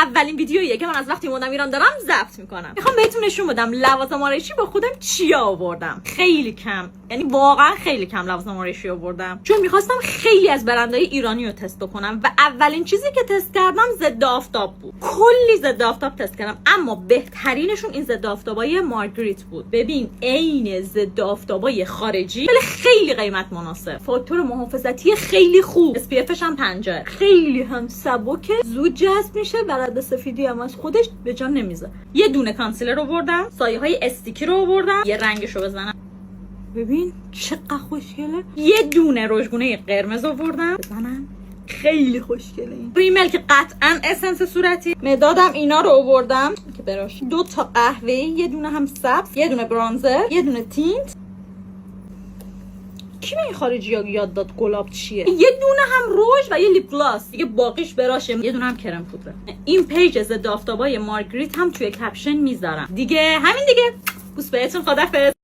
اولین ویدیوییه که من از وقتی اومدم ایران دارم ضبط میکنم. میخوام بهتون نشون بدم لوازم آرایشی با خودم چیا آوردم. خیلی کم، یعنی واقعا خیلی کم لوازم آرایشی آوردم، چون میخواستم خیلی از برندهای ایرانی رو تست بکنم و اولین چیزی که تست کردم ضد آفتاب بود. کلی ضد آفتاب تست کردم، اما بهترینشون این ضد آفتابای مارگریت بود. ببین عین ضد آفتابای خارجی، ولی خیلی قیمت مناسب، فاکتور محافظتی خیلی خوب، SPFش هم 50، خیلی هم سبکه، زود جذب میشه و رد سفیدی هم از خودش به جا نمیذاره. یه دونه کانسیلر آوردم، سایه های استیکی رو آوردم، یه رنگشو بزنم ببین چقدر خوشگله. یه دونه رژگونه قرمز آوردم بزنم، خیلی خوشگله. این ریمل که قطعا اسنس صورتی. مدادم اینا رو آوردم که براش 2 تا قهوه‌ای، یه دونه هم سبز، یه دونه برانزر، یه دونه تینت. کی به این خارجی‌ها یاد داد گلاب چیه؟ یه دونه هم روژ و یه لیپ گلاس دیگه، باقیش براشه. یه دونه هم کرم پودر. این پیج ضد آفتابای مارگریت هم توی کپشن میذارم دیگه. همین دیگه. بوس بهتون، خدافظ.